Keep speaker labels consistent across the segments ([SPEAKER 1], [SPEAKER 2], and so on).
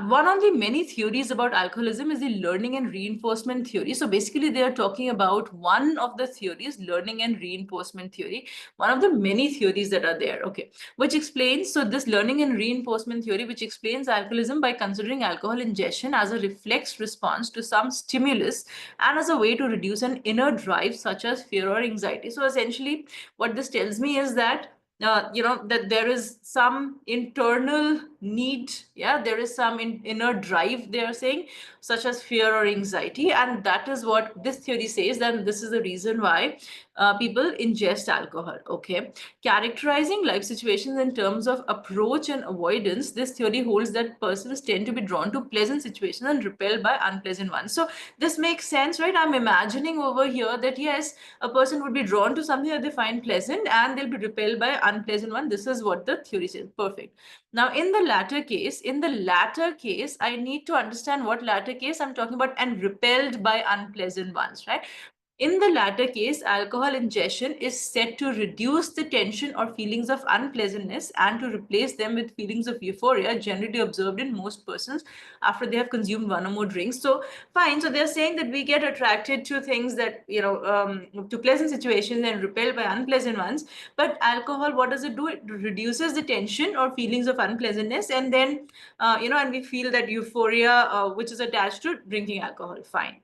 [SPEAKER 1] one of the many theories about alcoholism is the learning and reinforcement theory. So basically, they are talking about one of the theories, learning and reinforcement theory, one of the many theories that are there, okay, which explains, so this learning and reinforcement theory, which explains alcoholism by considering alcohol ingestion as a reflex response to some stimulus and as a way to reduce an inner drive such as fear or anxiety. So essentially, what this tells me is that that there is some internal need, yeah, there is some inner drive, they are saying, such as fear or anxiety, and that is what this theory says, that this is the reason why people ingest alcohol, okay. Characterizing life situations in terms of approach and avoidance, this theory holds that persons tend to be drawn to pleasant situations and repelled by unpleasant ones. So this makes sense, right? I'm imagining over here that yes, a person would be drawn to something that they find pleasant and they'll be repelled by unpleasant one. This is what the theory says. Perfect. Now, in the latter case, I need to understand what latter case I'm talking about, and repelled by unpleasant ones, right? In the latter case, alcohol ingestion is said to reduce the tension or feelings of unpleasantness and to replace them with feelings of euphoria generally observed in most persons after they have consumed one or more drinks. So fine. So they're saying that we get attracted to things that, to pleasant situations and repelled by unpleasant ones. But alcohol, what does it do? It reduces the tension or feelings of unpleasantness, and then, and we feel that euphoria, which is attached to drinking alcohol. Fine.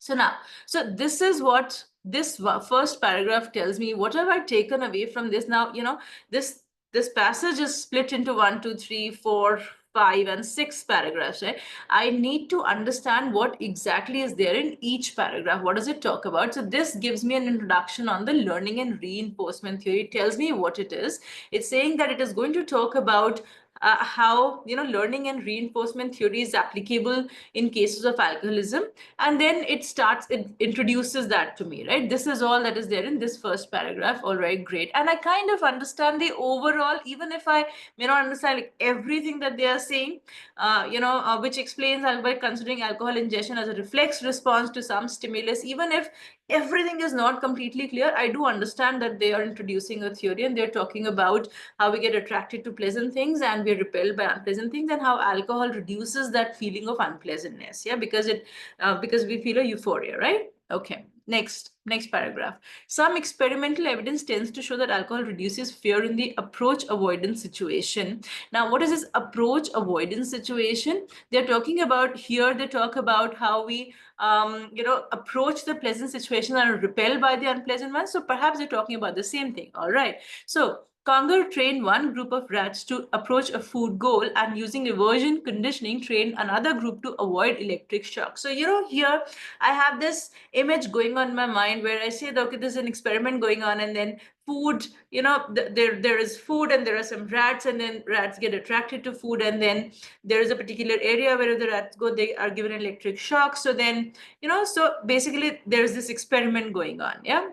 [SPEAKER 1] So now, so this is what this first paragraph tells me. What have I taken away from this? Now, this passage is split into 1, 2, 3, 4, 5, and 6 paragraphs, right? I need to understand what exactly is there in each paragraph. What does it talk about? So this gives me an introduction on the learning and reinforcement theory. It tells me what it is. It's saying that it is going to talk about how learning and reinforcement theory is applicable in cases of alcoholism, and then it introduces that to me, right? This is all that is there in this first paragraph. All right, great. And I kind of understand the overall, even if I may not understand like everything that they are saying, which explains by considering alcohol ingestion as a reflex response to some stimulus. Even if everything is not completely clear, I do understand that they are introducing a theory and they're talking about how we get attracted to pleasant things and we're repelled by unpleasant things, and how alcohol reduces that feeling of unpleasantness, yeah, because we feel a euphoria, right? Okay, next paragraph. Some experimental evidence tends to show that alcohol reduces fear in the approach avoidance situation. Now, what is this approach avoidance situation? They're talking about here, they talk about how we approach the pleasant situation and are repelled by the unpleasant ones. So perhaps they're talking about the same thing. All right. So Conger trained one group of rats to approach a food goal, and using aversion conditioning trained another group to avoid electric shock. So, here I have this image going on in my mind where I say, okay, there's an experiment going on, and then food, there is food and there are some rats, and then rats get attracted to food, and then there is a particular area where the rats go, they are given electric shock. So then, so basically there's this experiment going on, yeah.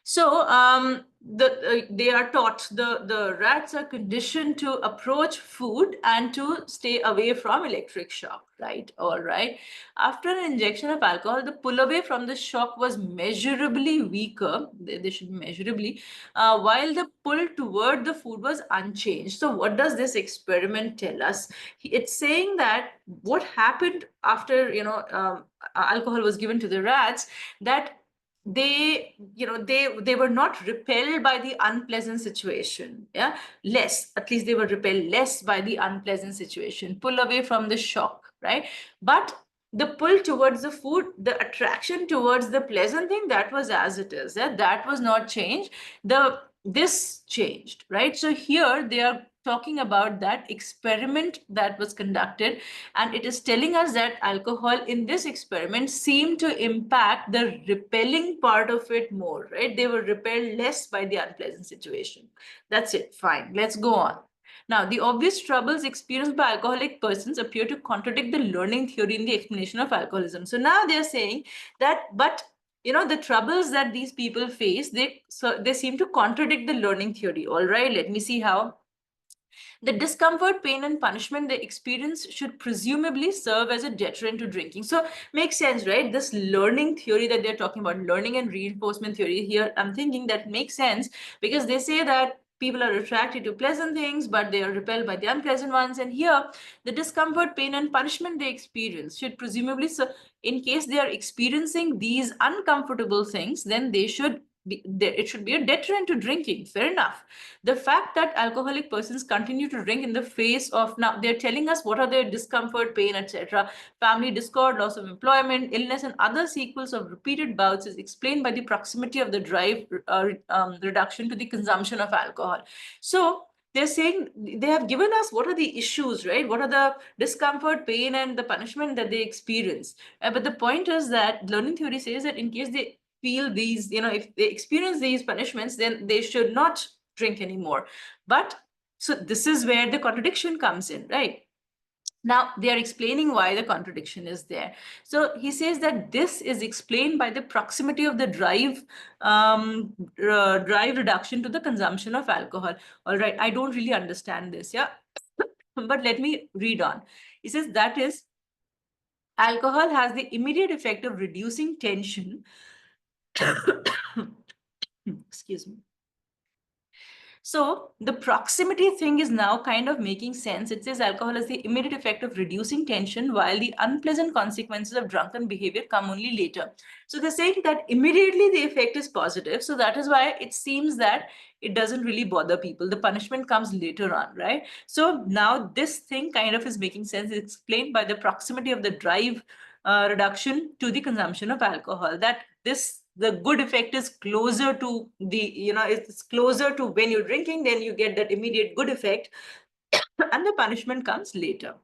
[SPEAKER 1] So they are taught, the rats are conditioned to approach food and to stay away from electric shock, right? All right. After an injection of alcohol, the pull away from the shock was measurably weaker. They should measurably, while the pull toward the food was unchanged. So what does this experiment tell us? It's saying that what happened after alcohol was given to the rats, that they were not repelled by the unpleasant situation, yeah, less, at least they were repelled less by the unpleasant situation, pull away from the shock, right? But the pull towards the food, the attraction towards the pleasant thing, that was as it is, that was not changed. This changed, right? So here they are talking about that experiment that was conducted, and it is telling us that alcohol in this experiment seemed to impact the repelling part of it more, right? They were repelled less by the unpleasant situation. That's it. Fine. Let's go on. Now, the obvious troubles experienced by alcoholic persons appear to contradict the learning theory in the explanation of alcoholism. So now they're saying that, but the troubles that these people face, they seem to contradict the learning theory. All right, let me see how. The discomfort, pain, and punishment they experience should presumably serve as a deterrent to drinking. So makes sense, right? This learning theory that they're talking about, learning and reinforcement theory here, I'm thinking that makes sense, because they say that People are attracted to pleasant things, but they are repelled by the unpleasant ones. And here, the discomfort, pain, and punishment they experience should presumably, so in case they are experiencing these uncomfortable things, then they should it should be a deterrent to drinking. Fair enough. The fact that alcoholic persons continue to drink in the face of, now they're telling us what are their discomfort, pain, etc., family discord, loss of employment, illness, and other sequels of repeated bouts is explained by the proximity of the drive reduction to the consumption of alcohol. So they're saying, they have given us what are the issues, right? What are the discomfort, pain, and the punishment that they experience. But the point is that learning theory says that in case they feel these, if they experience these punishments, then they should not drink anymore. But so this is where the contradiction comes in, right? Now, they are explaining why the contradiction is there. So he says that this is explained by the proximity of the drive reduction to the consumption of alcohol. All right, I don't really understand this, yeah? But let me read on. He says that is, alcohol has the immediate effect of reducing tension. Excuse me. So the proximity thing is now kind of making sense. It says alcohol has the immediate effect of reducing tension, while the unpleasant consequences of drunken behavior come only later. So they're saying that immediately the effect is positive. So that is why it seems that it doesn't really bother people. The punishment comes later on, right? So now this thing kind of is making sense. It's explained by the proximity of the drive reduction to the consumption of alcohol, that the good effect is closer to the, it's closer to when you're drinking, then you get that immediate good effect, and the punishment comes later.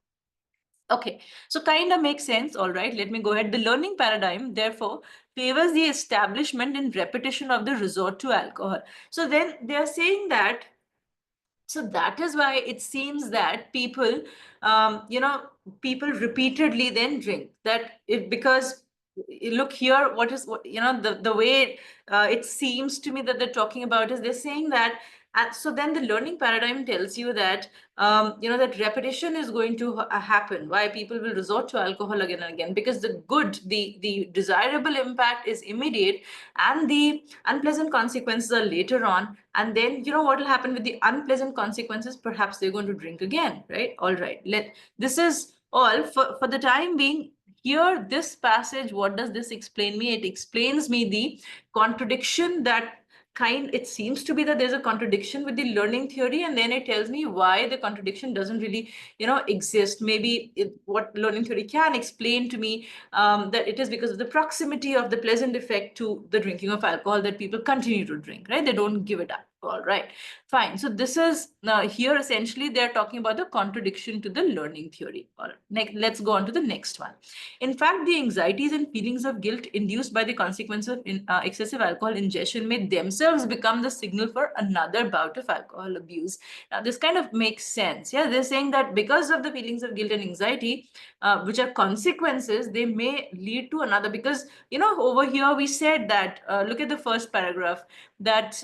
[SPEAKER 1] Okay, so kind of makes sense. All right, let me go ahead. The learning paradigm, therefore, favors the establishment and repetition of the resort to alcohol. So then they are saying that, so that is why it seems that people, people repeatedly then drink. That it, because look here, what is the way it seems to me that they're talking about is, they're saying that, so then the learning paradigm tells you that that repetition is going to happen. Why people will resort to alcohol again and again? Because the good, the desirable impact is immediate, and the unpleasant consequences are later on. And then what will happen with the unpleasant consequences? Perhaps they're going to drink again, right? All right. This is all for the time being. Here, this passage, what does this explain me? It explains me the contradiction that it seems to be that there's a contradiction with the learning theory, and then it tells me why the contradiction doesn't really, exist. Maybe what learning theory can explain to me, that it is because of the proximity of the pleasant effect to the drinking of alcohol that people continue to drink, right? They don't give it up. All right, fine. So this is here essentially they're talking about the contradiction to the learning theory. All right, let's go on to the next one. In fact, the anxieties and feelings of guilt induced by the consequence of excessive alcohol ingestion may themselves become the signal for another bout of alcohol abuse. Now, this kind of makes sense. Yeah, they're saying that because of the feelings of guilt and anxiety, which are consequences, they may lead to another. Because, over here we said that, look at the first paragraph, that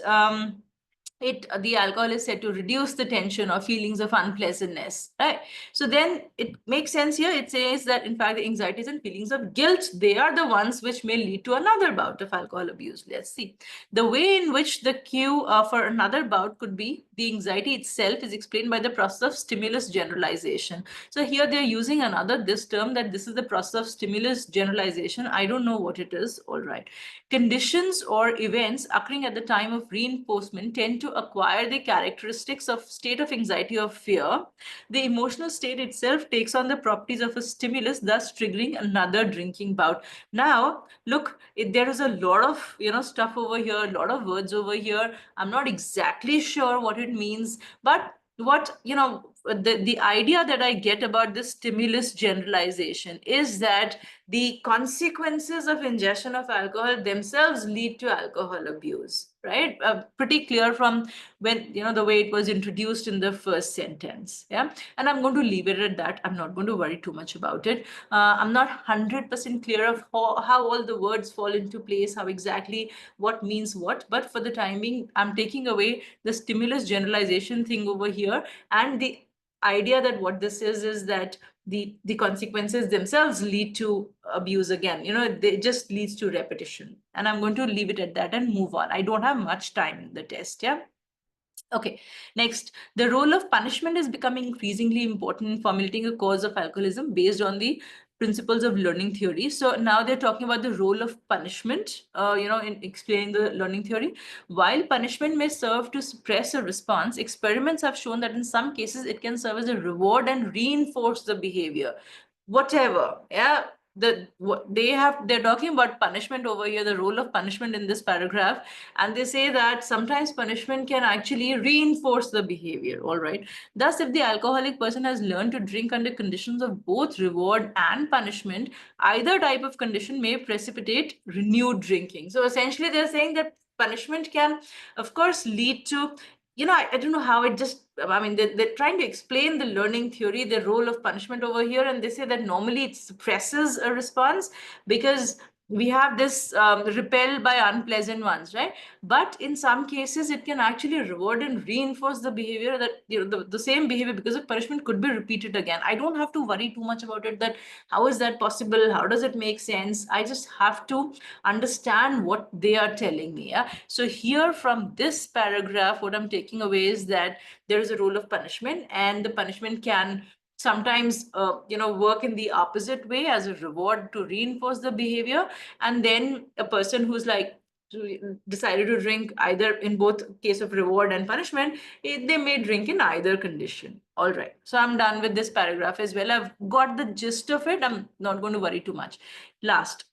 [SPEAKER 1] the alcohol is said to reduce the tension or feelings of unpleasantness, right? So then it makes sense here. It says that in fact the anxieties and feelings of guilt, they are the ones which may lead to another bout of alcohol abuse. Let's see. The way in which the cue for another bout could be the anxiety itself is explained by the process of stimulus generalization. So here they're using this term, that this is the process of stimulus generalization. I don't know what it is. All right. Conditions or events occurring at the time of reinforcement tend to acquire the characteristics of state of anxiety or fear. The emotional state itself takes on the properties of a stimulus, thus triggering another drinking bout. Now, look, there is a lot of stuff over here, a lot of words over here. I'm not exactly sure what it means, but what the idea that I get about this stimulus generalization is that the consequences of ingestion of alcohol themselves lead to alcohol abuse, right? Pretty clear from when, the way it was introduced in the first sentence. Yeah. And I'm going to leave it at that. I'm not going to worry too much about it. I'm not 100% clear of how all the words fall into place, how exactly what means what. But for the time being, I'm taking away the stimulus generalization thing over here, and the idea that what this is that the consequences themselves lead to abuse again. They just leads to repetition. And I'm going to leave it at that and move on. I don't have much time in the test. Yeah. Okay, next, the role of punishment is becoming increasingly important in formulating a cause of alcoholism based on the principles of learning theory. So now they're talking about the role of punishment, in explaining the learning theory. While punishment may serve to suppress a response, experiments have shown that in some cases it can serve as a reward and reinforce the behavior. Whatever, yeah, they're talking about punishment over here, the role of punishment in this paragraph, and they say that sometimes punishment can actually reinforce the behavior. All right, thus if the alcoholic person has learned to drink under conditions of both reward and punishment, either type of condition may precipitate renewed drinking. So essentially they're saying that punishment can of course lead to, I don't know how it just, I mean, they're trying to explain the learning theory, the role of punishment over here, and they say that normally it suppresses a response because we have this repel by unpleasant ones, right? But in some cases, it can actually reward and reinforce the behavior that, the same behavior because of punishment could be repeated again. I don't have to worry too much about it, that how is that possible? How does it make sense? I just have to understand what they are telling me. Yeah. So here from this paragraph, what I'm taking away is that there is a role of punishment, and the punishment can sometimes work in the opposite way as a reward to reinforce the behavior. And then a person who's like decided to drink either in both case of reward and punishment, they may drink in either condition. All right, so I'm done with this paragraph as well. I've got the gist of it. I'm not going to worry too much. Last,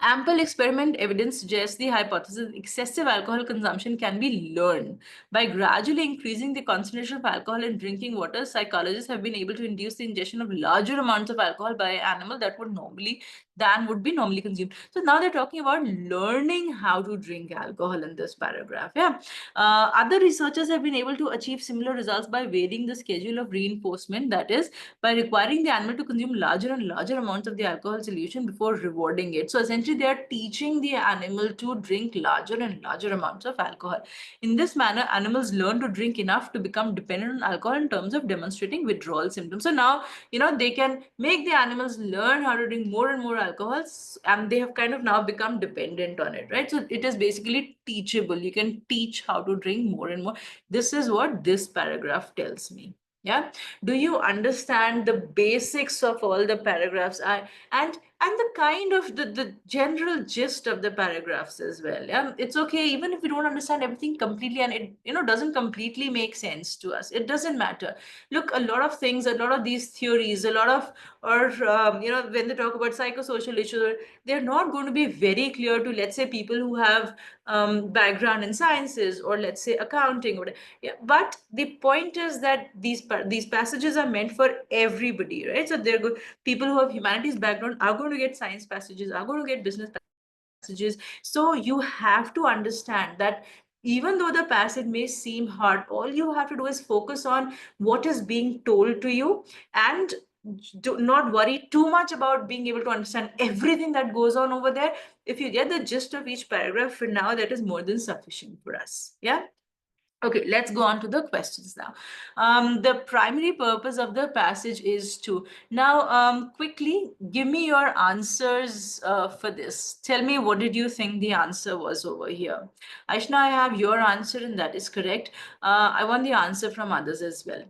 [SPEAKER 1] ample experiment evidence suggests the hypothesis that excessive alcohol consumption can be learned. By gradually increasing the concentration of alcohol in drinking water, psychologists have been able to induce the ingestion of larger amounts of alcohol by an animal would be normally consumed. So now they're talking about learning how to drink alcohol in this paragraph. Yeah. Other researchers have been able to achieve similar results by varying the schedule of reinforcement, that is, by requiring the animal to consume larger and larger amounts of the alcohol solution before rewarding it. So essentially, they are teaching the animal to drink larger and larger amounts of alcohol. In this manner, animals learn to drink enough to become dependent on alcohol in terms of demonstrating withdrawal symptoms. So now, they can make the animals learn how to drink more and more alcohols, and they have kind of now become dependent on it, right? So it is basically teachable. You can teach how to drink more and more. This is what this paragraph tells me. Yeah. Do you understand the basics of all the paragraphs? And the kind of the general gist of the paragraphs as well. Yeah, it's okay even if we don't understand everything completely, and it doesn't completely make sense to us. It doesn't matter. Look, a lot of things, a lot of these theories, a lot of, or when they talk about psychosocial issues, they're not going to be very clear to, let's say, people who have background in sciences, or let's say accounting, or yeah. But the point is that these passages are meant for everybody, right? So they're good. People who have humanities background are going to get science passages, are going to get business passages. So you have to understand that even though the passage may seem hard, all you have to do is focus on what is being told to you, and do not worry too much about being able to understand everything that goes on over there. If you get the gist of each paragraph for now, that is more than sufficient for us. Yeah. Okay, let's go on to the questions now. The primary purpose of the passage is to, now quickly give me your answers for this. Tell me, what did you think the answer was over here? Aishna, I have your answer, and that is correct. I want the answer from others as well.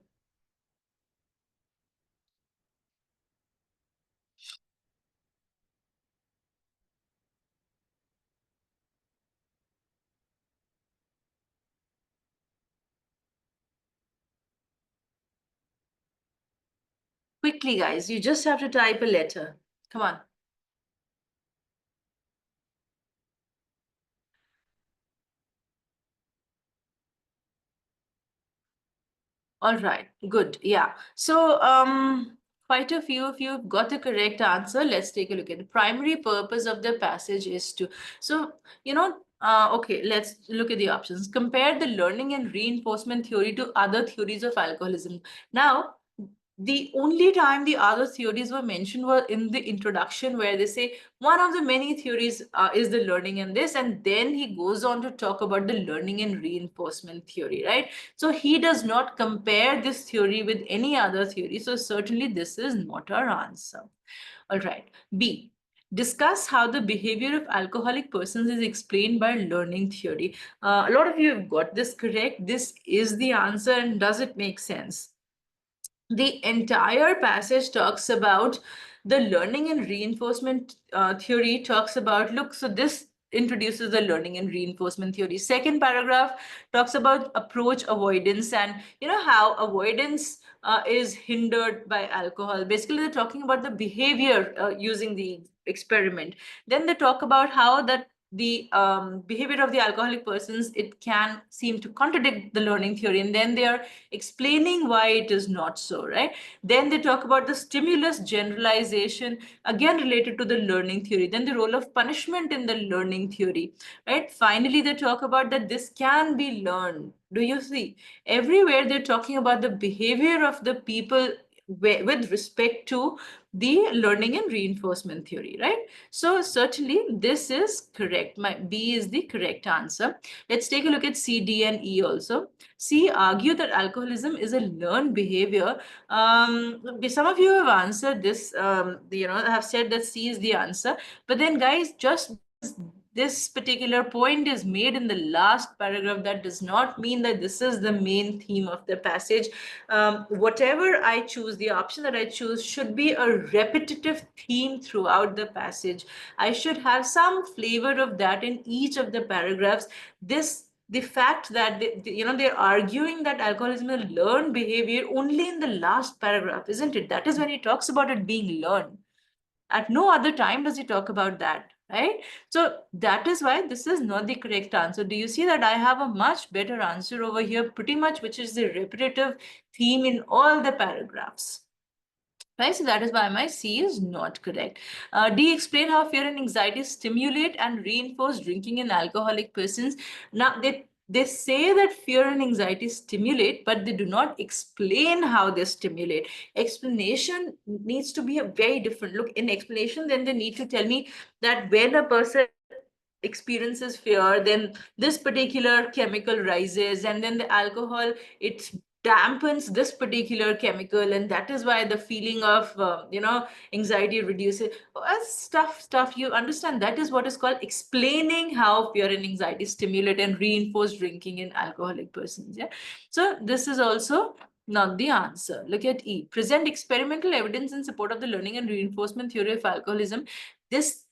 [SPEAKER 1] Quickly, guys, you just have to type a letter. Come on. All right, good. Yeah. So, quite a few of you have got the correct answer. Let's take a look at the primary purpose of the passage is to. So, okay, let's look at the options. Compare the learning and reinforcement theory to other theories of alcoholism. Now, the only time the other theories were mentioned were in the introduction, where they say one of the many theories is the learning and this, and then he goes on to talk about the learning and reinforcement theory, right? So he does not compare this theory with any other theory. So certainly this is not our answer. All right. B. Discuss how the behavior of alcoholic persons is explained by learning theory. A lot of you have got this correct. This is the answer, and does it make sense? The entire passage talks about the learning and reinforcement theory, talks about, look, so this introduces the learning and reinforcement theory. Second paragraph talks about approach avoidance, and how avoidance is hindered by alcohol. Basically, they're talking about the behavior using the experiment. Then they talk about how that the behavior of the alcoholic persons, it can seem to contradict the learning theory, and then they are explaining why it is not so, right? Then they talk about the stimulus generalization, again related to the learning theory. Then the role of punishment in the learning theory, right? Finally, they talk about that this can be learned. Do you see? Everywhere they're talking about the behavior of the people with respect to the learning and reinforcement theory, right? So certainly this is correct. My B is the correct answer. Let's take a look at C, D, and E also. C, argue that alcoholism is a learned behavior. Some of you have answered this, have said that C is the answer. But then, guys, just this particular point is made in the last paragraph. That does not mean that this is the main theme of the passage. Whatever I choose, the option that I choose should be a repetitive theme throughout the passage. I should have some flavor of that in each of the paragraphs. The fact that they're arguing that alcoholism is a learned behavior only in the last paragraph, isn't it? That is when he talks about it being learned. At no other time does he talk about that, right? So that is why this is not the correct answer. Do you see that I have a much better answer over here, pretty much, which is the repetitive theme in all the paragraphs? Right, so that is why my C is not correct. D, explain how fear and anxiety stimulate and reinforce drinking in alcoholic persons. Now, they say that fear and anxiety stimulate, but they do not explain how they stimulate. Explanation needs to be a very different. Look, in explanation, then they need to tell me that when a person experiences fear, then this particular chemical rises, and then the alcohol, it dampens this particular chemical, and that is why the feeling of anxiety reduces. Stuff, you understand, that is what is called explaining how fear and anxiety stimulate and reinforce drinking in alcoholic persons. Yeah, so this is also not the answer. Look at E, present experimental evidence in support of the learning and reinforcement theory of alcoholism. This,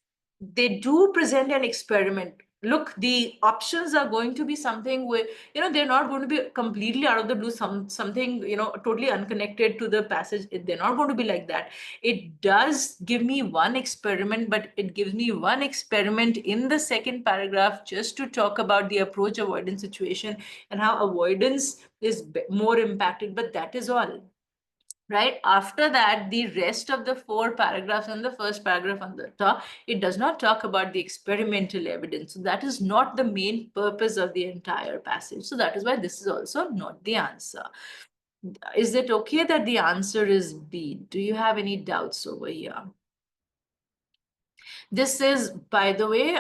[SPEAKER 1] they do present an experiment. Look, the options are going to be something where, they're not going to be completely out of the blue, something, totally unconnected to the passage. They're not going to be like that. It does give me one experiment, but it gives me one experiment in the second paragraph just to talk about the approach avoidance situation and how avoidance is more impacted, but that is all. Right after that, the rest of the four paragraphs and the first paragraph on the top, it does not talk about the experimental evidence. So that is not the main purpose of the entire passage. So that is why this is also not the answer. Is it okay that the answer is B? Do you have any doubts over here? This is, by the way,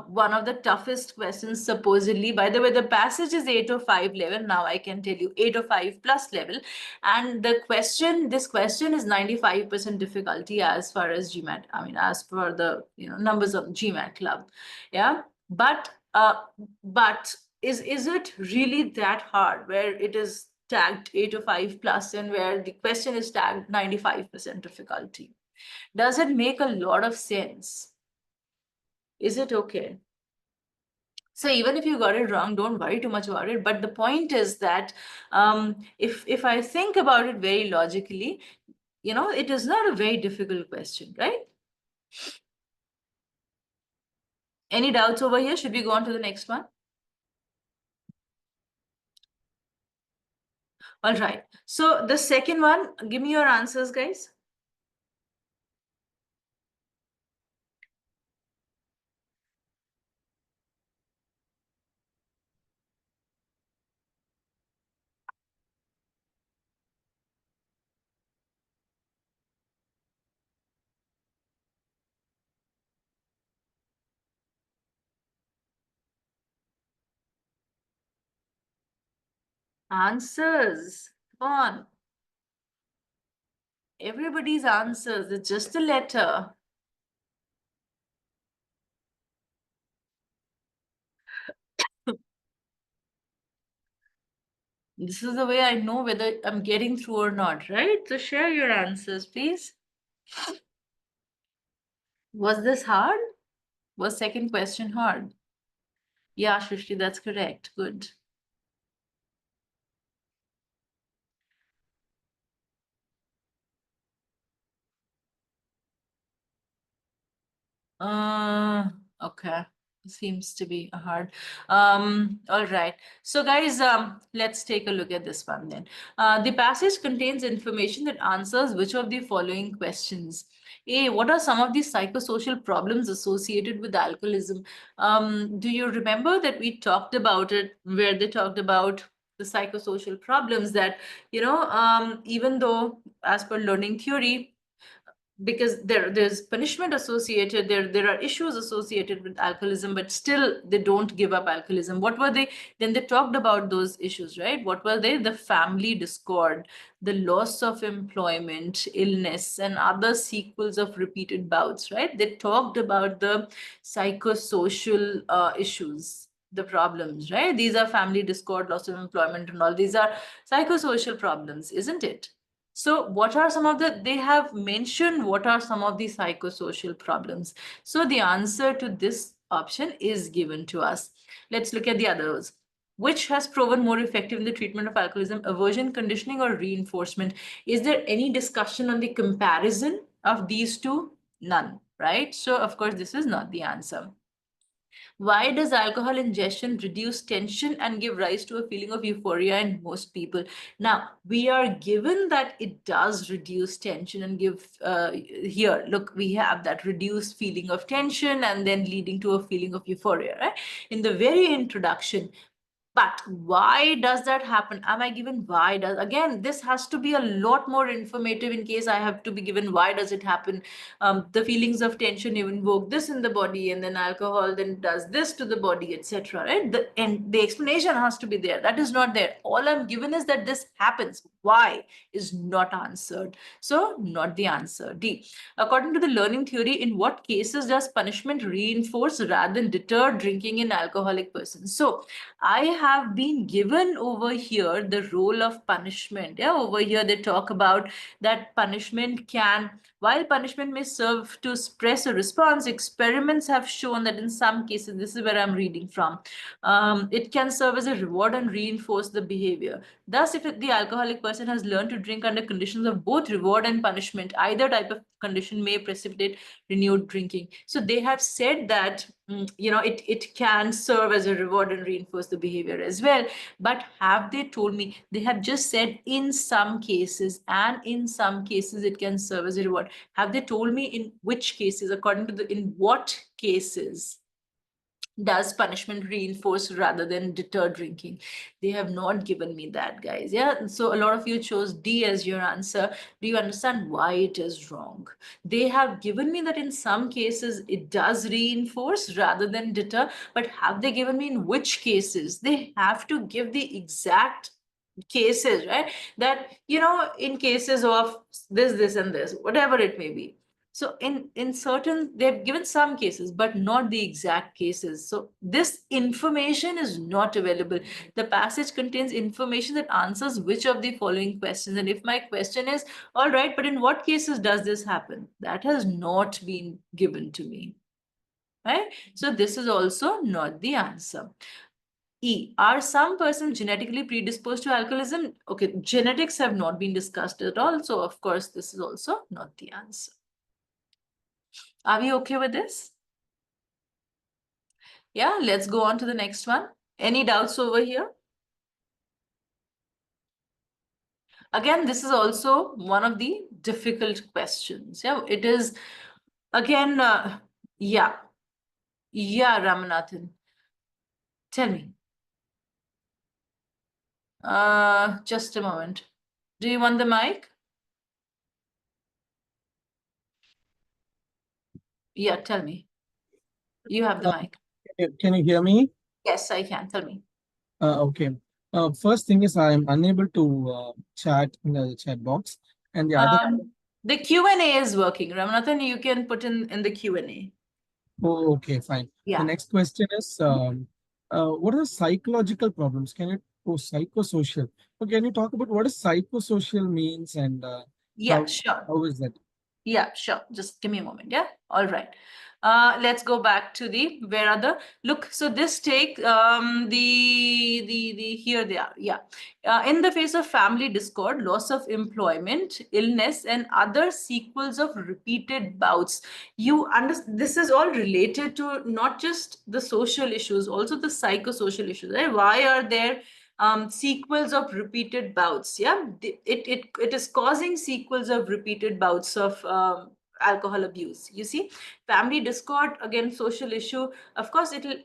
[SPEAKER 1] one of the toughest questions, supposedly. By the way, the passage is 805 level. Now I can tell you 805 plus level. And this question is 95% difficulty as far as GMAT, I mean, as per the numbers of GMAT club. Yeah. But is it really that hard where it is tagged 805 plus and where the question is tagged 95% difficulty? Does it make a lot of sense? Is it okay? So even if you got it wrong, don't worry too much about it. But the point is that if I think about it very logically, it is not a very difficult question, right? Any doubts over here? Should we go on to the next one? All right. So the second one, give me your answers, guys. Answers. Come on. Everybody's answers. It's just a letter. This is the way I know whether I'm getting through or not, right? So share your answers, please. Was this hard? Was second question hard? Yeah, Shrishti, that's correct. Good. Uh, okay. Seems to be hard. All right. So guys, let's take a look at this one then. The passage contains information that answers which of the following questions? A, what are some of the psychosocial problems associated with alcoholism? Do you remember that we talked about it, where they talked about the psychosocial problems that, even though as per learning theory, because there's punishment associated, there are issues associated with alcoholism, but still they don't give up alcoholism. What were they? Then they talked about those issues, right? What were they? The family discord, the loss of employment, illness, and other sequels of repeated bouts, right? They talked about the psychosocial issues, the problems, right? These are family discord, loss of employment, and all these are psychosocial problems, isn't it? So what are some of they have mentioned what are some of the psychosocial problems. So the answer to this option is given to us. Let's look at the others. Which has proven more effective in the treatment of alcoholism, aversion, conditioning, or reinforcement? Is there any discussion on the comparison of these two? None, right? So of course, this is not the answer. Why does alcohol ingestion reduce tension and give rise to a feeling of euphoria in most people? Now, we are given that it does reduce tension and give, here, look, we have that reduced feeling of tension and then leading to a feeling of euphoria, right? In the very introduction, but why does that happen? Am I given why does, again, this has to be a lot more informative in case I have to be given why does it happen? The feelings of tension invoke this in the body, and then alcohol then does this to the body, etc. Right? And the explanation has to be there. That is not there. All I'm given is that this happens. Why is not answered. So not the answer. D. According to the learning theory, in what cases does punishment reinforce rather than deter drinking in alcoholic persons? So I have been given over here the role of punishment. Yeah, over here they talk about that punishment can, while punishment may serve to suppress a response, experiments have shown that in some cases, this is where I'm reading from, it can serve as a reward and reinforce the behavior. Thus, if the alcoholic person has learned to drink under conditions of both reward and punishment, either type of condition may precipitate renewed drinking. So they have said that it can serve as a reward and reinforce the behavior as well. But have they told me? They have just said in some cases, and in some cases it can serve as a reward. Have they told me in which cases, according to in what cases does punishment reinforce rather than deter drinking? They have not given me that, guys. Yeah, so a lot of you chose D as your answer. Do you understand why it is wrong? They have given me that in some cases it does reinforce rather than deter, but have they given me in which cases? They have to give the exact cases, right? That, in cases of this and this, whatever it may be. So in certain, they've given some cases, but not the exact cases. So this information is not available. The passage contains information that answers which of the following questions. And if my question is, all right, but in what cases does this happen? That has not been given to me, right? So this is also not the answer. E, are some persons genetically predisposed to alcoholism? Okay, genetics have not been discussed at all. So of course, this is also not the answer. Are we okay with this? Yeah, let's go on to the next one. Any doubts over here? Again, this is also one of the difficult questions. Yeah, it is, again, yeah. Yeah, Ramanathan. Tell me. Just a moment. Do you want the mic? Yeah, tell me. You have the mic.
[SPEAKER 2] Can you hear me?
[SPEAKER 1] Yes, I can. Tell me.
[SPEAKER 2] Okay. First thing is I'm unable to chat in the chat box, and the other.
[SPEAKER 1] The Q&A is working. Ramanathan, you can put in the Q&A.
[SPEAKER 2] Oh, okay, fine. The
[SPEAKER 1] Yeah.
[SPEAKER 2] next question is, what are psychological problems? Can you Oh, psychosocial. Okay, can you talk about what is psychosocial means and
[SPEAKER 1] Yeah,
[SPEAKER 2] how
[SPEAKER 1] sure.
[SPEAKER 2] how is that?
[SPEAKER 1] Yeah, sure. Just give me a moment. Yeah. All right. Let's go back to the where are the look. So this take the here they are. Yeah. In the face of family discord, loss of employment, illness, and other sequels of repeated bouts, you understand this is all related to not just the social issues, also the psychosocial issues. Right? Why are there sequels of repeated bouts? Yeah, it is causing sequels of repeated bouts of alcohol abuse. You see, family discord, again social issue, of course it will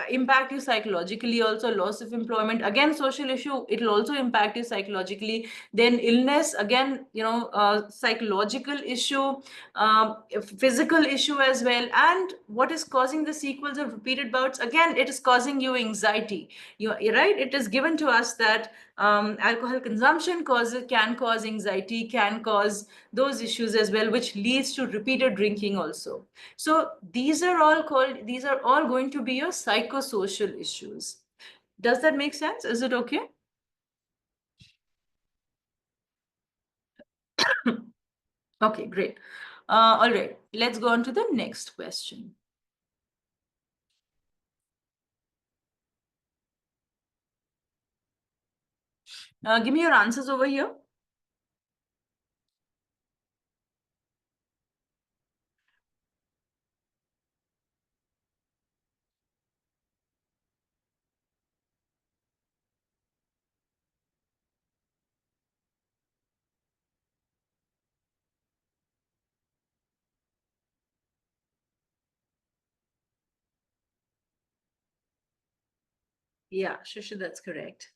[SPEAKER 1] impact you psychologically. Also loss of employment, again social issue, it will also impact you psychologically. Then illness, again, psychological issue, physical issue as well. And what is causing the sequels of repeated bouts? Again, it is causing you anxiety. You're right, it is given to us that alcohol consumption can cause anxiety, can cause those issues as well, which leads to repeated drinking also. So these are all going to be your psychosocial issues. Does that make sense? Is it okay? Okay, great. All right, let's go on to the next question. Give me your answers over here. Yeah, Shusha, that's correct.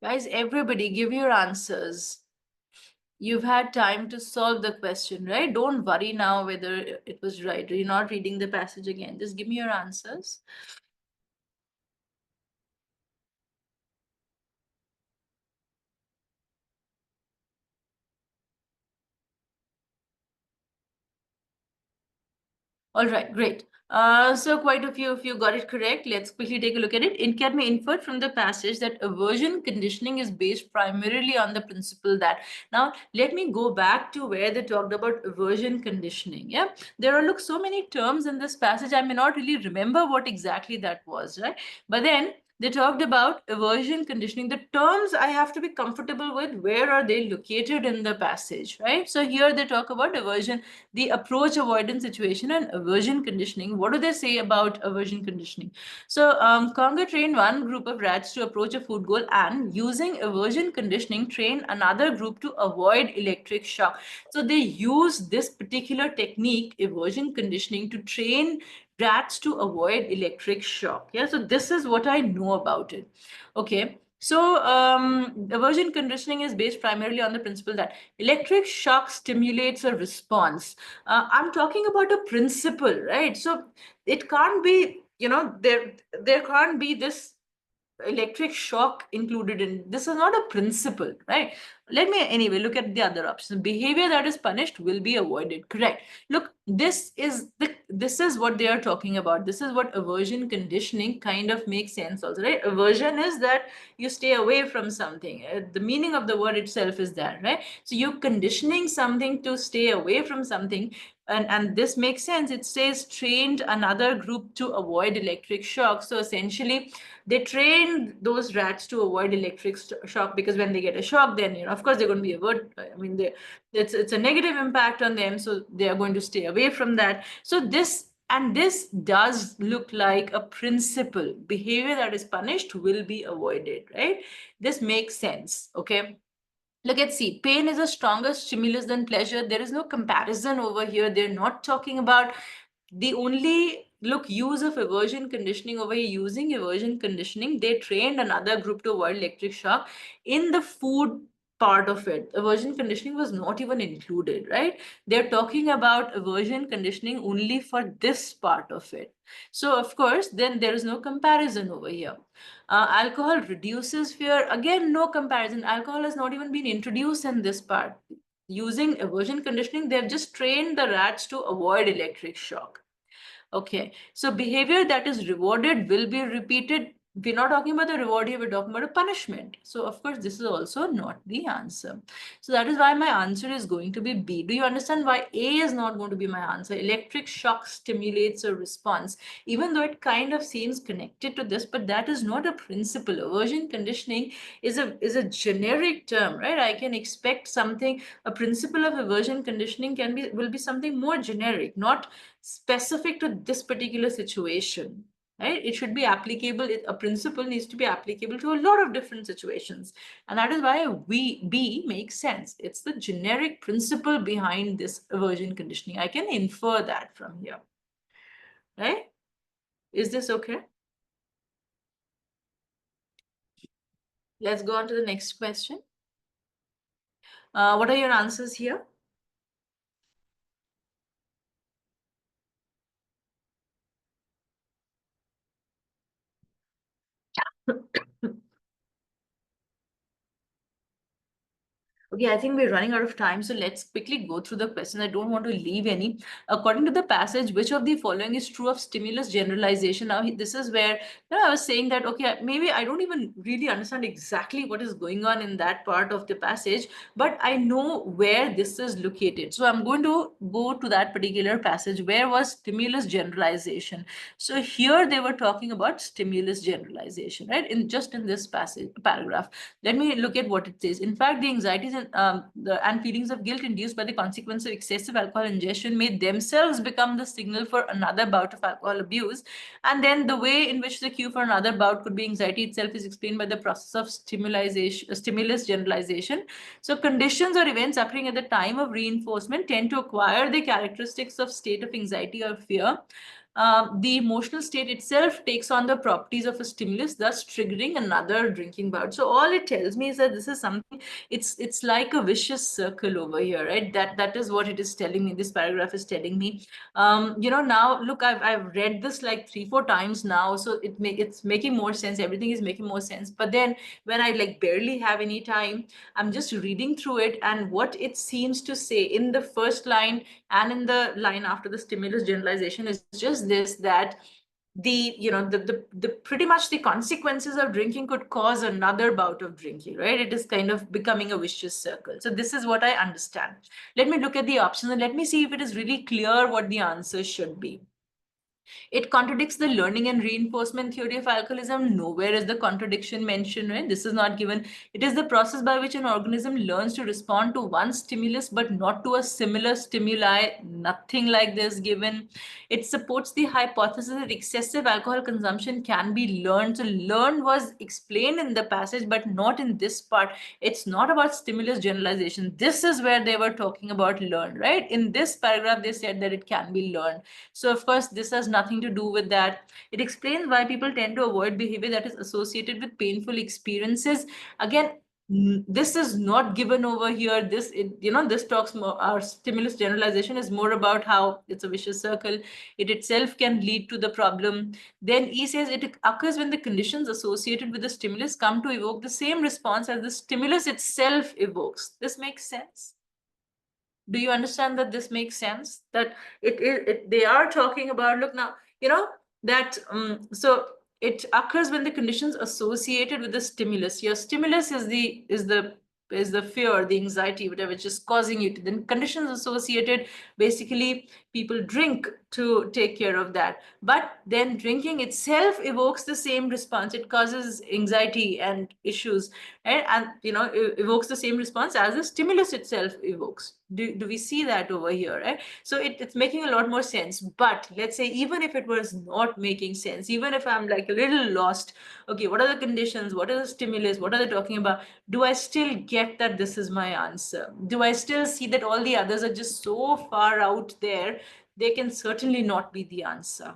[SPEAKER 1] Guys, everybody give your answers. You've had time to solve the question, right? Don't worry now whether it was right. You're not reading the passage again. Just give me your answers. All right, great. So quite a few of you got it correct. Let's quickly take a look at it. It can be inferred from the passage that aversion conditioning is based primarily on the principle that. Now, let me go back to where they talked about aversion conditioning. Yeah, there are look so many terms in this passage. I may not really remember what exactly that was, right? But then they talked about aversion conditioning. The terms I have to be comfortable with, where are they located in the passage, right? So here they talk about aversion, the approach avoidance situation, and aversion conditioning. What do they say about aversion conditioning? So Conger trained one group of rats to approach a food goal, and using aversion conditioning train another group to avoid electric shock. So they use this particular technique, aversion conditioning, to train rats to avoid electric shock. Yeah, so this is what I know about it. Okay. So aversion conditioning is based primarily on the principle that electric shock stimulates a response. I'm talking about a principle, right? So it can't be, there can't be this electric shock included in this. Is not a principle, right? Let me anyway look at the other options. Behavior that is punished will be avoided. Correct. Look, this is what they are talking about. This is what aversion conditioning kind of makes sense also, right? Aversion is that you stay away from something. The meaning of the word itself is that, right? So you're conditioning something to stay away from something. And this makes sense. It says trained another group to avoid electric shock. So essentially they train those rats to avoid electric shock, because when they get a shock, then of course they're going to be avert. I mean, it's a negative impact on them, so they are going to stay away from that. So this does look like a principle. Behavior that is punished will be avoided, right? This makes sense. Okay. Look at C. Pain is a stronger stimulus than pleasure. There is no comparison over here. They're not talking about the only look use of aversion conditioning over here. Using aversion conditioning, they trained another group to avoid electric shock in the food part of it. Aversion conditioning was not even included, right? They're talking about aversion conditioning only for this part of it. So of course, then there is no comparison over here. Alcohol reduces fear. Again, no comparison. Alcohol has not even been introduced in this part. using aversion conditioning, they've just trained the rats to avoid electric shock. Okay, so behavior that is rewarded will be repeated. We're not talking about the reward here, we're talking about a punishment. So, of course, this is also not the answer. So, that is why my answer is going to be B. Do you understand why A is not going to be my answer? Electric shock stimulates a response, even though it kind of seems connected to this, but that is not a principle. Aversion conditioning is a generic term, right? I can expect something, a principle of aversion conditioning will be something more generic, not specific to this particular situation, right? It should be applicable. A principle needs to be applicable to a lot of different situations, and that is why B makes sense. It's the generic principle behind this aversion conditioning. I can infer that from here, right? Is this okay? Let's go on to the next question. What are your answers here? Okay, I think we're running out of time, so let's quickly go through the question. I don't want to leave any. According to the passage, which of the following is true of stimulus generalization? Now, this is where I was saying that, okay, maybe I don't even really understand exactly what is going on in that part of the passage, but I know where this is located. So I'm going to go to that particular passage. Where was stimulus generalization? So here they were talking about stimulus generalization, right? In this passage paragraph. Let me look at what it says. In fact, the anxieties and feelings of guilt induced by the consequence of excessive alcohol ingestion may themselves become the signal for another bout of alcohol abuse. And then the way in which the cue for another bout could be anxiety itself is explained by the process of stimulus generalization. So conditions or events occurring at the time of reinforcement tend to acquire the characteristics of state of anxiety or fear. The emotional state itself takes on the properties of a stimulus, thus triggering another drinking bout. So all it tells me is that this is something, it's like a vicious circle over here, right? That is what it is telling me. This paragraph is telling me. Now look, I've read this like 3-4 times now, so it's making more sense. Everything is making more sense. But then when I like barely have any time, I'm just reading through it, and what it seems to say in the first line and in the line after the stimulus generalization is just this, that the pretty much the consequences of drinking could cause another bout of drinking, right? It is kind of becoming a vicious circle. So this is what I understand. Let me look at the options and let me see if it is really clear what the answer should be. It contradicts the learning and reinforcement theory of alcoholism. Nowhere is the contradiction mentioned, right? This is not given. It is the process by which an organism learns to respond to one stimulus but not to a similar stimuli. Nothing like this given. It supports the hypothesis that excessive alcohol consumption can be learned. So learn was explained in the passage, but not in this part. It's not about stimulus generalization. This is where they were talking about learn, right? In this paragraph, they said that it can be learned. So of course, this has nothing to do with that. It explains why people tend to avoid behavior that is associated with painful experiences. Again, this is not given over here. This talks more, our stimulus generalization is more about how it's a vicious circle. It itself can lead to the problem. Then he says it occurs when the conditions associated with the stimulus come to evoke the same response as the stimulus itself evokes. This makes sense? Do you understand that this makes sense? That they are talking about, look now, that so it occurs when the conditions associated with the stimulus. Your stimulus is the fear, the anxiety, whatever, which is causing you to. Then conditions associated, basically people drink to take care of that. But then drinking itself evokes the same response. It causes anxiety and issues, right? And evokes the same response as the stimulus itself evokes. Do we see that over here, right? So it's making a lot more sense. But let's say even if it was not making sense, even if I'm like a little lost, okay, what are the conditions, what are the stimulus, what are they talking about, do I still get that this is my answer? Do I still see that all the others are just so far out there, they can certainly not be the answer?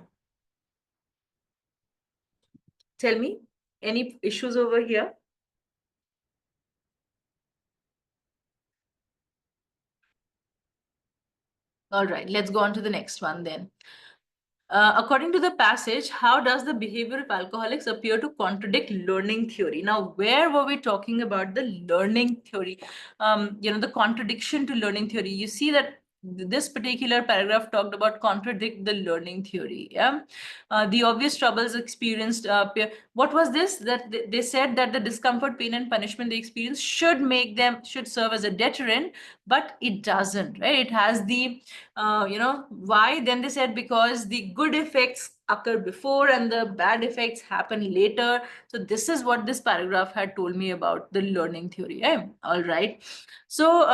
[SPEAKER 1] Tell me, any issues over here? All right, let's go on to the next one then. According to the passage, how does the behavior of alcoholics appear to contradict learning theory? Now, where were we talking about the learning theory? The contradiction to learning theory. You see that this particular paragraph talked about contradict the learning theory. Yeah, the obvious troubles experienced. What was this? That they said that the discomfort, pain, and punishment they experience should serve as a deterrent, but it doesn't. Right? It has the why? Then they said because the good effects occur before and the bad effects happen later. So this is what this paragraph had told me about the learning theory. All right. So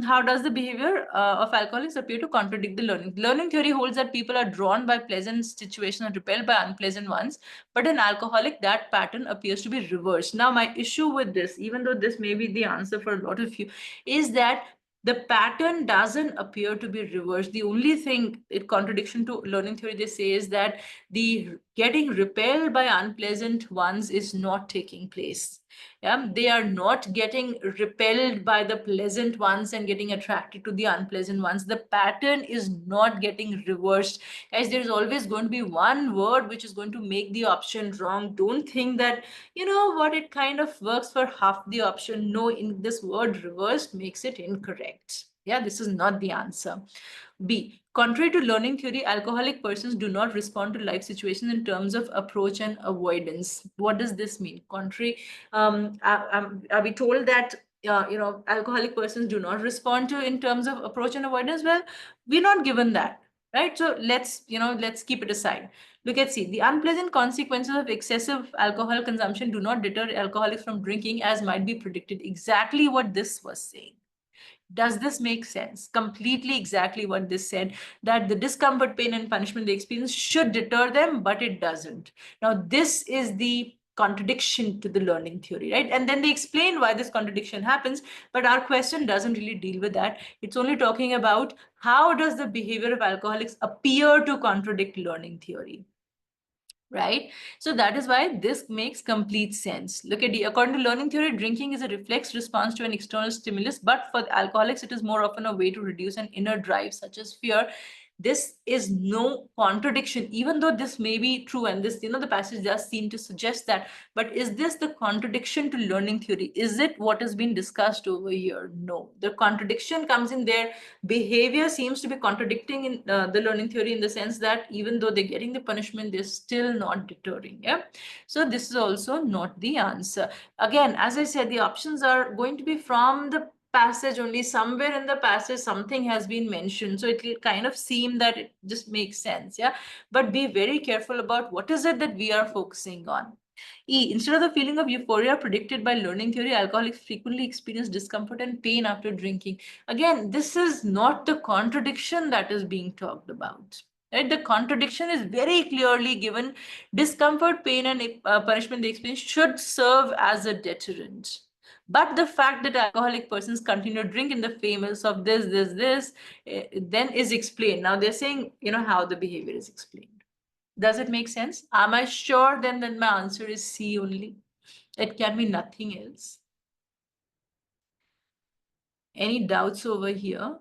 [SPEAKER 1] how does the behavior of alcoholics appear to contradict the learning? Learning theory holds that people are drawn by pleasant situations and repelled by unpleasant ones. But in alcoholic, that pattern appears to be reversed. Now, my issue with this, even though this may be the answer for a lot of you, is that the pattern doesn't appear to be reversed. The only thing, in contradiction to learning theory, they say is that the getting repelled by unpleasant ones is not taking place. Yeah, they are not getting repelled by the pleasant ones and getting attracted to the unpleasant ones. The pattern is not getting reversed. Guys, there is always going to be one word which is going to make the option wrong. Don't think that, you know what, it kind of works for half the option. No, in this word reversed makes it incorrect. Yeah, this is not the answer. B. Contrary to learning theory, alcoholic persons do not respond to life situations in terms of approach and avoidance. What does this mean? Contrary, are we told that alcoholic persons do not respond to in terms of approach and avoidance? Well, we're not given that, right? So let's keep it aside. Look at C. The unpleasant consequences of excessive alcohol consumption do not deter alcoholics from drinking, as might be predicted. Exactly what this was saying. Does this make sense? Completely exactly what this said, that the discomfort, pain, and punishment they experience should deter them, but it doesn't. Now, this is the contradiction to the learning theory, right? And then they explain why this contradiction happens, but our question doesn't really deal with that. It's only talking about how does the behavior of alcoholics appear to contradict learning theory, right? So that is why this makes complete sense. Look at according to learning theory, drinking is a reflex response to an external stimulus, but for alcoholics, it is more often a way to reduce an inner drive such as fear. This is no contradiction, even though this may be true, and this, the passage does seem to suggest that. But is this the contradiction to learning theory? Is it what has been discussed over here? No, the contradiction comes in there. Behavior seems to be contradicting in the learning theory, in the sense that even though they're getting the punishment, they're still not deterring. Yeah. So this is also not the answer. Again, as I said, the options are going to be from the passage only. Somewhere in the passage something has been mentioned, so it will kind of seem that it just makes sense. Yeah, but be very careful about what is it that we are focusing on. E. Instead of the feeling of euphoria predicted by learning theory, alcoholics frequently experience discomfort and pain after drinking. Again, this is not the contradiction that is being talked about. Right? The contradiction is very clearly given. Discomfort, pain, and punishment they experience should serve as a deterrent. But the fact that alcoholic persons continue to drink in the famous of this, then is explained. Now they're saying, how the behavior is explained. Does it make sense? Am I sure then my answer is C only? It can be nothing else. Any doubts over here?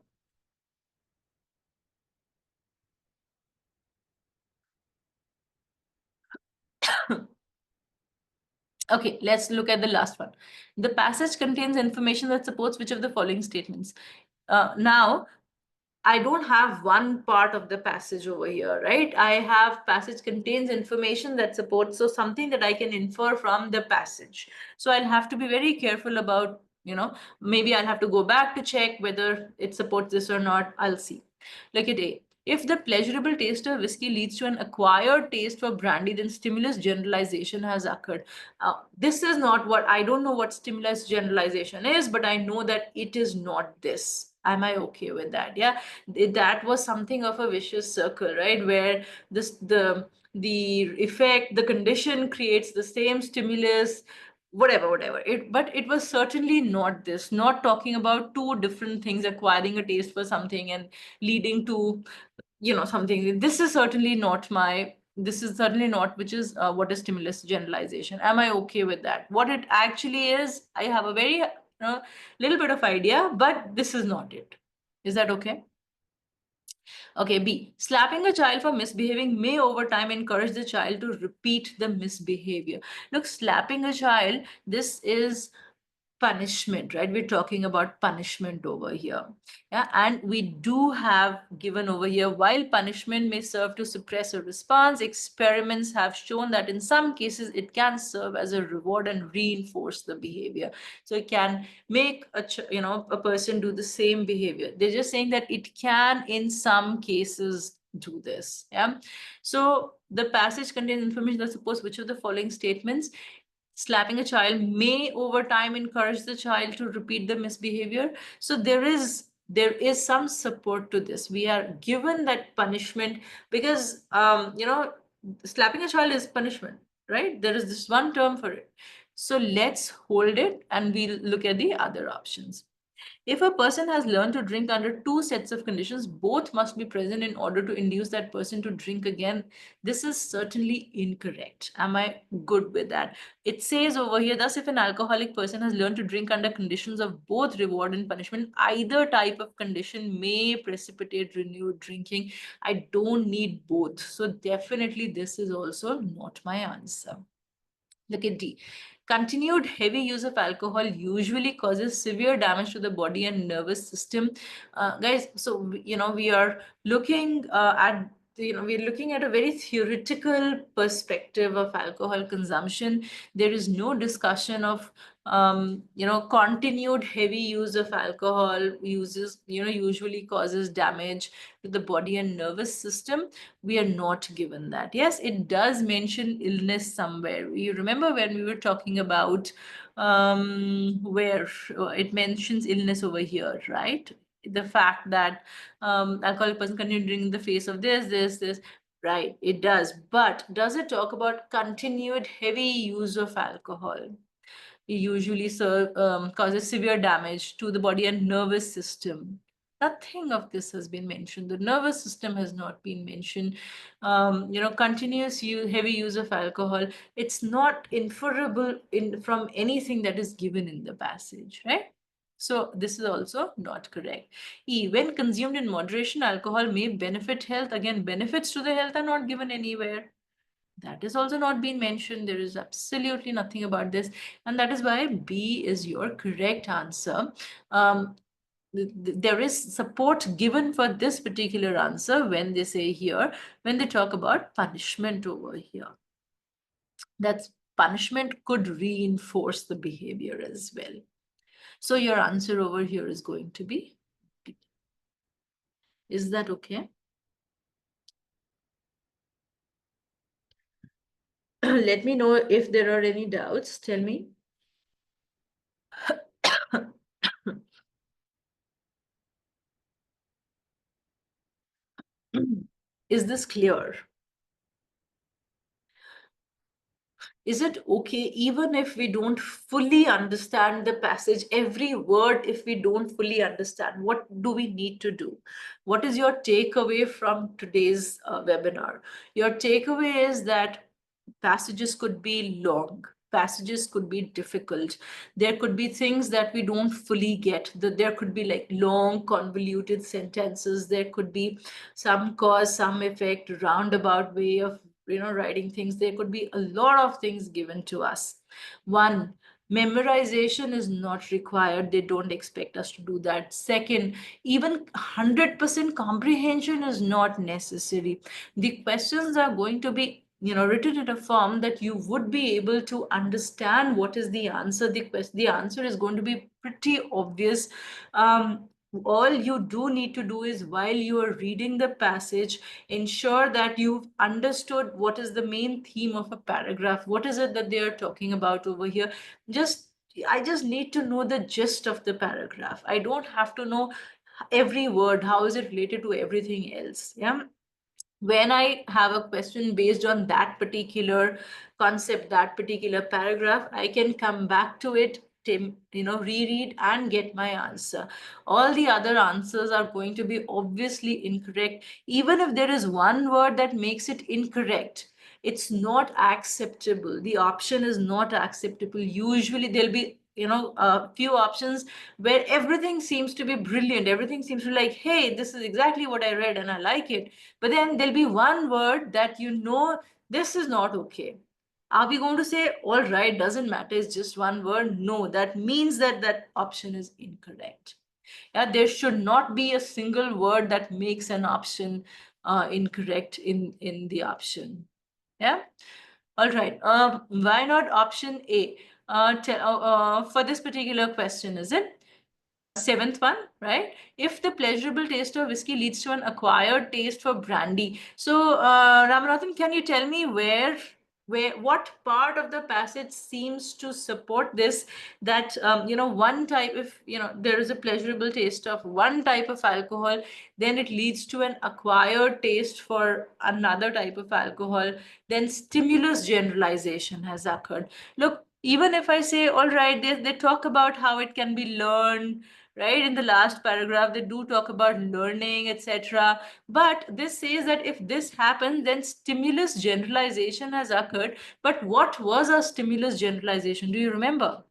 [SPEAKER 1] Okay, let's look at the last one. The passage contains information that supports which of the following statements? Now, I don't have one part of the passage over here, right? I have passage contains information that supports, so something that I can infer from the passage. So I'll have to be very careful about, maybe I'll have to go back to check whether it supports this or not. I'll see. Look at A. If the pleasurable taste of whiskey leads to an acquired taste for brandy, then stimulus generalization has occurred. This is not what, I don't know what stimulus generalization is, but I know that it is not this. Am I okay with that? Yeah, that was something of a vicious circle, right? Where the effect, the condition creates the same stimulus, whatever. But it was certainly not this, not talking about two different things, acquiring a taste for something and leading to something. This is certainly not which is what is stimulus generalization. Am I okay with that? What it actually is, I have a very little bit of idea, but this is not it. Is that okay? Okay, B. Slapping a child for misbehaving may over time encourage the child to repeat the misbehavior. Look, slapping a child, this is punishment, right? We're talking about punishment over here. Yeah, and we do have given over here, while punishment may serve to suppress a response, experiments have shown that in some cases it can serve as a reward and reinforce the behavior. So it can make a person do the same behavior. They're just saying that it can in some cases do this. Yeah. So the passage contains information that supports which of the following statements: slapping a child may over time encourage the child to repeat the misbehavior. So there is some support to this. We are given that punishment because slapping a child is punishment, right? There is this one term for it. So let's hold it and we'll look at the other options. If a person has learned to drink under two sets of conditions, both must be present in order to induce that person to drink again. This is certainly incorrect. Am I good with that? It says over here, thus, if an alcoholic person has learned to drink under conditions of both reward and punishment, either type of condition may precipitate renewed drinking. I don't need both. So definitely this is also not my answer. Look at D. Continued heavy use of alcohol usually causes severe damage to the body and nervous system. Guys, so we are looking at we're looking at a very theoretical perspective of alcohol consumption. There is no discussion of continued heavy use of alcohol uses usually causes damage to the body and nervous system. We are not given that. Yes, it does mention illness somewhere. You remember when we were talking about where it mentions illness over here, right? The fact that alcoholic person continued drinking in the face of this, right? It does. But does it talk about continued heavy use of alcohol? Usually causes severe damage to the body and nervous system. Nothing of this has been mentioned. The nervous system has not been mentioned. Continuous heavy use of alcohol, it's not inferable from anything that is given in the passage, right? So this is also not correct. E, when consumed in moderation, alcohol may benefit health. Again, benefits to the health are not given anywhere. That is also not being mentioned. There is absolutely nothing about this. And that is why B is your correct answer. There is support given for this particular answer when they say here, when they talk about punishment over here. That's punishment could reinforce the behavior as well. So your answer over here is going to be B. Is that okay? Let me know if there are any doubts. Tell me. Is this clear? Is it okay, even if we don't fully understand the passage, every word, if we don't fully understand, what do we need to do? What is your takeaway from today's webinar? Your takeaway is that passages could be long. Passages could be difficult. There could be things that we don't fully get. There could be like long, convoluted sentences. There could be some cause, some effect, roundabout way of writing things. There could be a lot of things given to us. One, memorization is not required. They don't expect us to do that. Second, even 100% comprehension is not necessary. The questions are going to be written in a form that you would be able to understand what is the answer. The answer is going to be pretty obvious. All you do need to do is, while you are reading the passage, ensure that you've understood what is the main theme of a paragraph. What is it that they are talking about over here? I just need to know the gist of the paragraph. I don't have to know every word. How is it related to everything else? Yeah. When I have a question based on that particular concept, that particular paragraph, I can come back to it, reread and get my answer. All the other answers are going to be obviously incorrect. Even if there is one word that makes it incorrect, it's not acceptable. The option is not acceptable. Usually there'll be a few options where everything seems to be brilliant, everything seems to be like, hey, this is exactly what I read and I like it. But then there'll be one word that this is not okay. Are we going to say, all right, doesn't matter, it's just one word? No, that means that that option is incorrect. Yeah, there should not be a single word that makes an option incorrect in the option. Yeah. All right. Why not option A? For this particular question, is it? Seventh one, right? If the pleasurable taste of whiskey leads to an acquired taste for brandy. So, Ramanathan, can you tell me what part of the passage seems to support this? That one type, if there is a pleasurable taste of one type of alcohol, then it leads to an acquired taste for another type of alcohol. Then stimulus generalization has occurred. Look, even if I say, all right, they talk about how it can be learned, right? In the last paragraph, they do talk about learning, etc. But this says that if this happens, then stimulus generalization has occurred. But what was a stimulus generalization? Do you remember?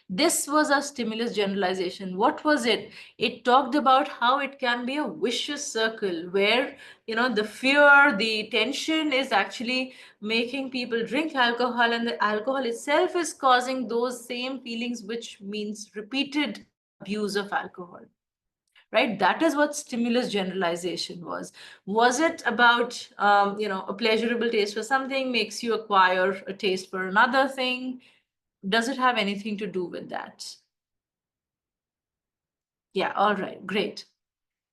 [SPEAKER 1] This was a stimulus generalization. What was it? It talked about how it can be a vicious circle where, the fear, the tension is actually making people drink alcohol, and the alcohol itself is causing those same feelings, which means repeated abuse of alcohol. Right? That is what stimulus generalization was. Was it about, a pleasurable taste for something makes you acquire a taste for another thing? Does it have anything to do with that? Yeah, all right, great.